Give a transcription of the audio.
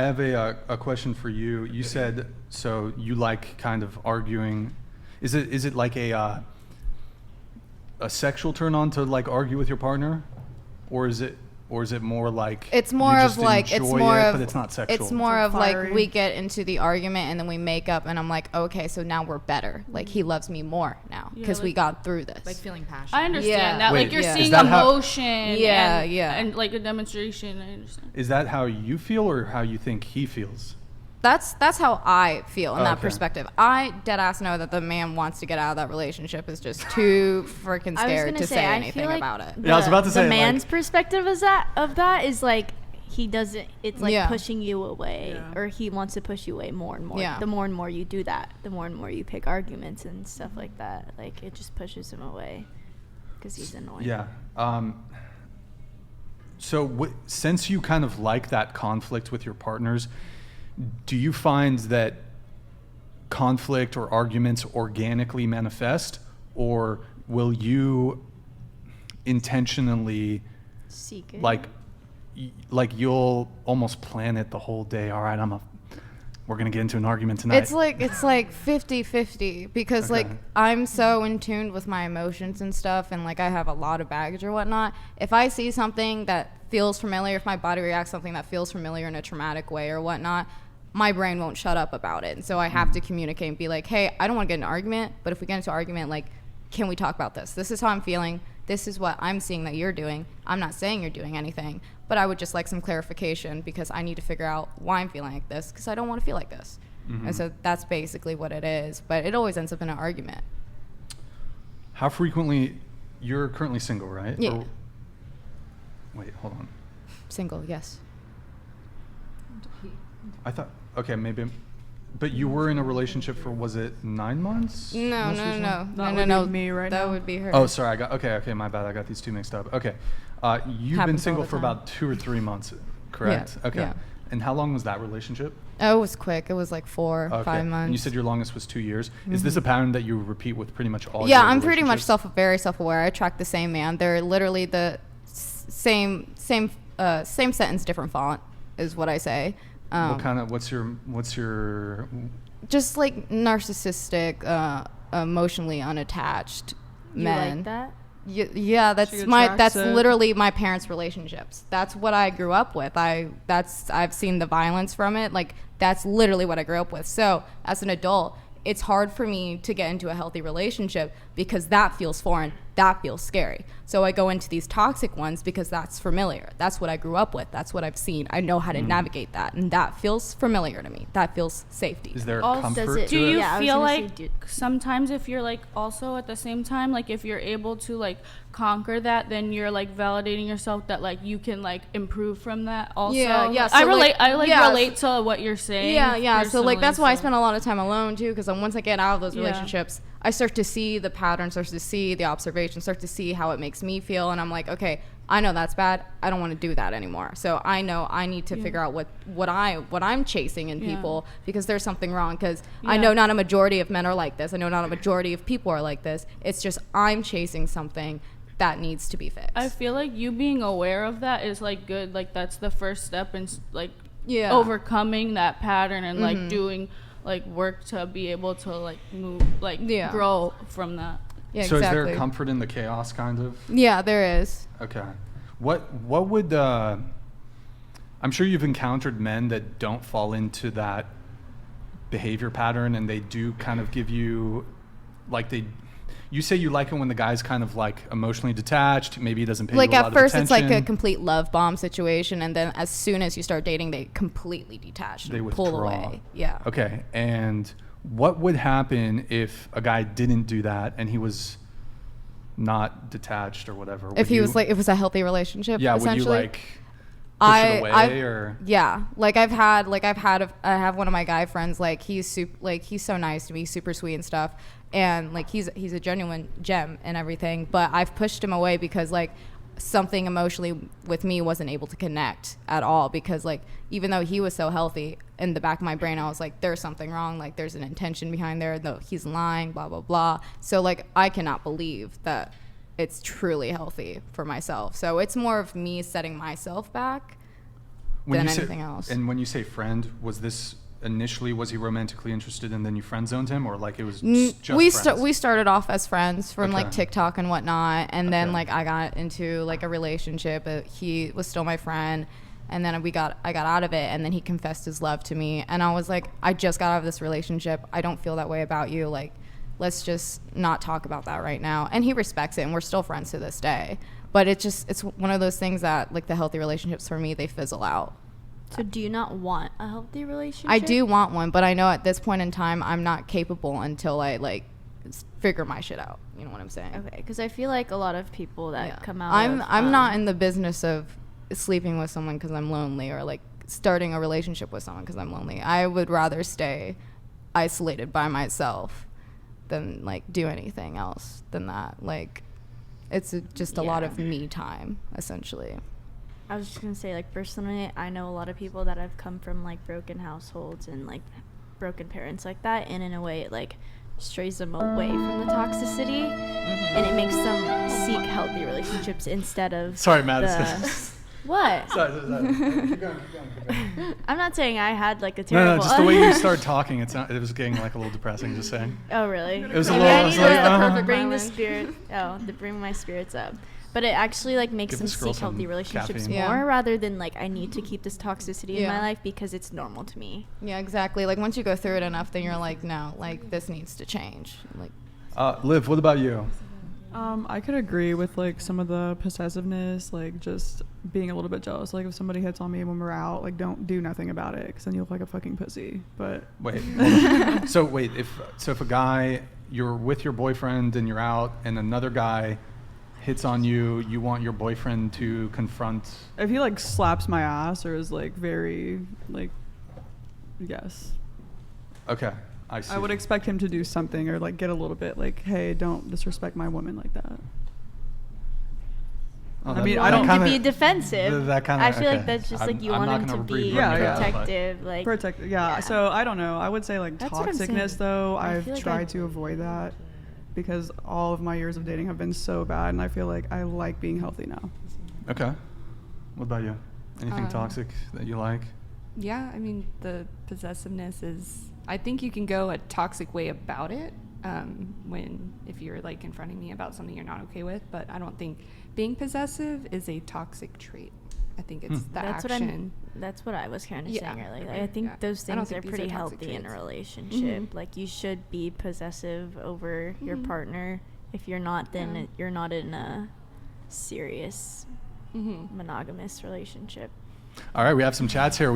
I have a question for you. You said, so you like kind of arguing. Is it like a sexual turn on to like argue with your partner? Or is it more like it's more you of just like enjoy it's more it, of but it's not sexual? It's more of fiery. like we get into the argument and then we make up and I'm like, okay, so now we're better. Like he loves me more now because like, we got through this. Like feeling passion. I understand that. Wait, like you're yeah. seeing Is that how- emotion. And like a demonstration. I understand. Is that how you feel or how you think he feels? That's how I feel in that Okay. perspective. I deadass know that the man wants to get out of that relationship is just too freaking scared to say anything about it. Yeah, I was about to say, the like- man's perspective of that is like he doesn't. It's like Yeah. pushing you away, or he wants to push you away more and more. Yeah. The more and more you do that, the more and more you pick arguments and stuff like that. Like it just pushes him away because he's annoying. Yeah. So since you kind of like that conflict with your partners, do you find that conflict or arguments organically manifest, or will you intentionally Seek it. like you'll almost plan it the whole day? All right, we're gonna get into an argument tonight. It's like 50-50 because like Okay. I'm so in tune with my emotions and stuff, and like I have a lot of baggage or whatnot. If I see something that feels familiar, if my body reacts something that feels familiar in a traumatic way or whatnot, my brain won't shut up about it. And so I have to communicate and be like, hey, I don't want to get in an argument, but if we get into an argument, like, can we talk about this? This is how I'm feeling. This is what I'm seeing that you're doing. I'm not saying you're doing anything, but I would just like some clarification because I need to figure out why I'm feeling like this because I don't want to feel like this. Mm-hmm. And so that's basically what it is. But it always ends up in an argument. How frequently? You're currently single, right? Yeah. Or, wait, hold on. Single, yes. I thought, okay, maybe, but you were in a relationship for, was it 9 months? No, most no, recently? no, That no, would no, be no. me right that now. would be her. Oh, sorry, okay, my bad, I got these two mixed up. Okay, you've been Happens all single the for time. about 2 or 3 months, correct? Yeah, Okay. yeah. And how long was that relationship? Oh, it was quick. It was like 4 or Okay. 5 months. And you said your longest was 2 years. Is this a pattern that you repeat with pretty much all Yeah, your I'm pretty much relationships? very self-aware. I attract the same man. They're literally the same sentence, different font is what I say. What kind of, what's your, Just like narcissistic, emotionally unattached You men. like that? Yeah, that's She that's attracts it. literally my parents' relationships. That's what I grew up with. I've seen the violence from it. Like that's literally what I grew up with. So as an adult, it's hard for me to get into a healthy relationship because that feels foreign. That feels scary. So I go into these toxic ones because that's familiar. That's what I grew up with. That's what I've seen. I know how to navigate that, and that feels familiar to me. That feels safety. is there Also, comfort does it- to Do it? you Yeah, I was feel gonna say, like dude. sometimes if you're like also at the same time, like if you're able to like conquer that, then you're like validating yourself that like you can like improve from that also? Yeah, so, I like- relate to what you're saying. Yeah. So like that's why I personally, spend a lot of time alone too, because once I get out of those Yeah. relationships, I start to see the patterns, start to see the observations, start to see how it makes me feel, and I'm like, okay, I know that's bad. I don't want to do that anymore. So I know I need to figure out what I'm chasing in Yeah. people because there's something wrong. Because I Yeah. know not a majority of men are like this. I know not a majority of people are like this. It's just I'm chasing something that needs to be fixed. I feel like you being aware of that is like good. Like that's the first step in like Yeah. overcoming that pattern and like doing like work to be able to like move like Yeah. grow from that. Yeah, So exactly. is there comfort in the chaos, kind of? Yeah, there is. Okay. What would I'm sure you've encountered men that don't fall into that behavior pattern, and they do kind of give you like you say you like it when the guy's kind of like emotionally detached, maybe he doesn't pay Like you a lot at first of it's like a attention. complete love bomb situation, and then as soon as you start dating, they completely detach They and pull withdraw. away. Yeah. Okay. And what would happen if a guy didn't do that and he was not detached or whatever? If Would he you- was like, it was a healthy relationship. yeah, would you essentially. like push it away or? Yeah, like I have one of my guy friends, like he's so nice to me, super sweet and stuff, and like he's a genuine gem and everything, but I've pushed him away because like something emotionally with me wasn't able to connect at all, because like even though he was so healthy, in the back of my brain I was like, there's something wrong, like there's an intention behind there, though he's lying, blah blah blah. So like I cannot believe that it's truly healthy for myself. So it's more of me setting myself back. than you say, anything else. And when you say friend, was this initially, was he romantically interested and then you friend zoned him, or like it was just friends? We started off as friends from like Okay. TikTok and whatnot, and then Okay. like I got into like a relationship. He was still my friend, and then I got out of it, and then he confessed his love to me, and I was like, I just got out of this relationship. I don't feel that way about you. Like, let's just not talk about that right now. And he respects it, and we're still friends to this day. But it's one of those things that like the healthy relationships for me, they fizzle out. So do you not want a healthy relationship? I do want one, but I know at this point in time I'm not capable until I like figure my shit out. You know what I'm saying? Okay, because I feel like a lot of people that Yeah. come out. I'm not in the business of sleeping with someone because I'm lonely, or like starting a relationship with someone because I'm lonely. I would rather stay isolated by myself than like do anything else than that. Like, it's just a lot of me time essentially. I was just gonna say, like, personally, I know a lot of people that have come from like broken households and like broken parents like that, and in a way it like strays them away from the toxicity, and it makes them seek healthy relationships instead of Sorry, Matt. What? Sorry. Keep going. I'm not saying I had like a No, terrible. just the way you started talking, it was getting like a little depressing. Just saying. Oh really? It was a Maybe little. I I was need like, to perfect bring the balance. spirit. To bring my spirits up. But it actually like makes Give them this girl seek healthy some relationships caffeine. more, Yeah. rather than like I need to keep this toxicity in my Yeah. life because it's normal to me. Yeah, exactly. Like once you go through it enough, then you're like, no, like this needs to change. Like, Liv, what about you? I could agree with like some of the possessiveness, like just being a little bit jealous. Like if somebody hits on me when we're out, like don't do nothing about it, because then you look like a fucking pussy. But Wait. Hold on. So wait, if a guy, you're with your boyfriend and you're out, and another guy hits on you, you want your boyfriend to confront. if he like slaps my ass or is like very like, yes, Okay, I see. I would expect him to do something or like get a little bit like, hey, don't disrespect my woman like that. Oh, I mean, You I want don't- him to kinda- be defensive. that kinda- I feel okay. like that's just like you I'm want not him to gonna be agree with Yeah, you yeah. on that, but- protective. Like Protect, yeah. So I don't know. I would say like That's what I'm toxicness saying. though. I I've feel like tried I- to avoid that because all of my years of dating have been so bad, and I feel like I like being healthy now. Okay. What about you? Anything Um, toxic that you like? Yeah, I mean, the possessiveness is, I think you can go a toxic way about it if you're like confronting me about something you're not okay with, but I don't think being possessive is a toxic trait. I think it's the that's action. that's what I was kind of Yeah, saying earlier. Like, right, I think yeah. those I don't things are think these pretty are toxic healthy in a traits. relationship. Mhm. Like you should be possessive over your Mhm. partner. If you're not, then Yeah. you're not in a serious Mm-hmm. monogamous relationship. All right, we have some chats here.